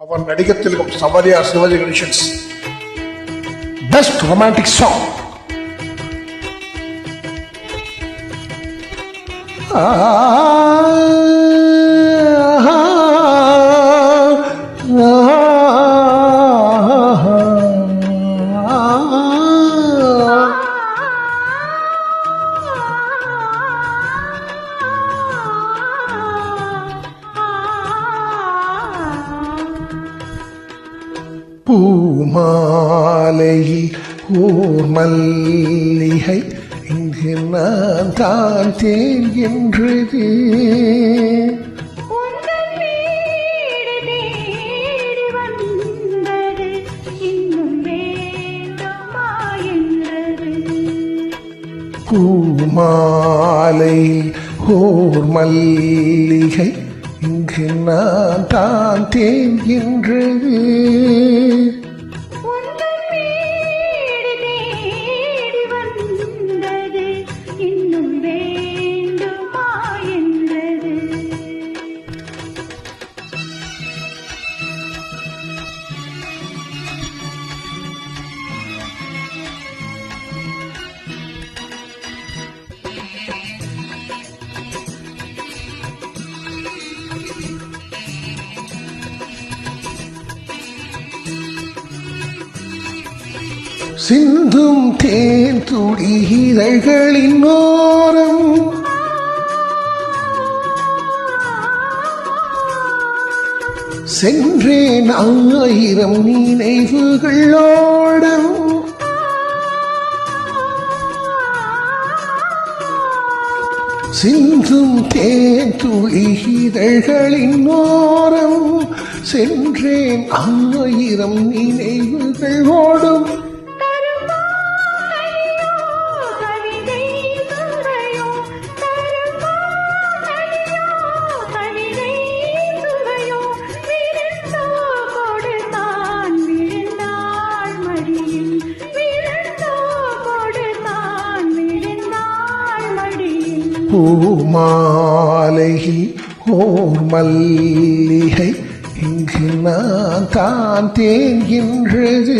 அவர் நடிகத்திலும் சமரியா Sivaji Ganesan's best romantic song. பூமாலையில் ஓர் மல்லிகை இங்கு நான் தான் தேன்கின்றது. பூமாலையில் ஓர் மல்லிகை இங்கு நான் தான் தேன்கின்றது. சிந்தும் தேன் துளி இதழ்களின் ஓரம் சென்றேன் ஆயிரம் நினைவுகளோடம். சிந்தும் தேன் துளி இதழ்களின் ஓரம் சென்றேன் ஆயிரம் நினைவுகளோடும். பூமாலையில் ஓர் மல்லிகை இங்கு நான் தான் தேன்கின்றது.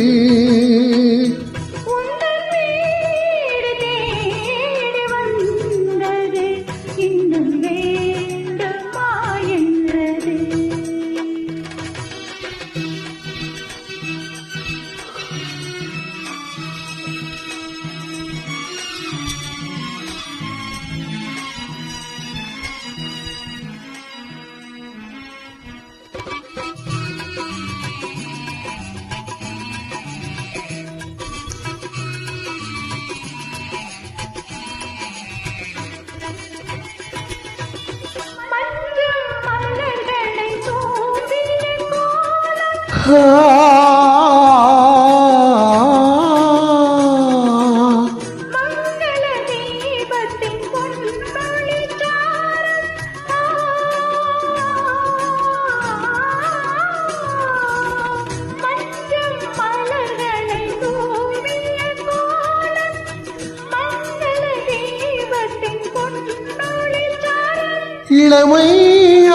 இளமை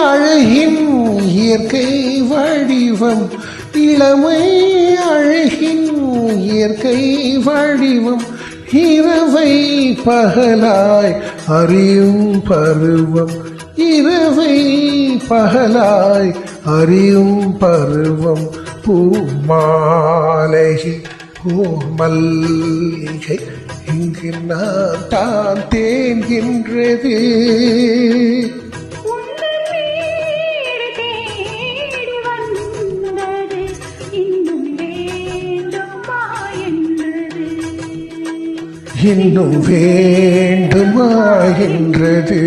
அழகின் இயற்கை வடிவம், இளமை அழகின் இயற்கை வடிவம், இரவை பகலாய் அறியும் பருவம், இரவை பகலாய் அறியும் பருவம். பூமாலையில் ஓர் மல்லிகை இங்கு நான் தான் தேன்கின்றது. இன்னும் வேண்டுமா என்றது.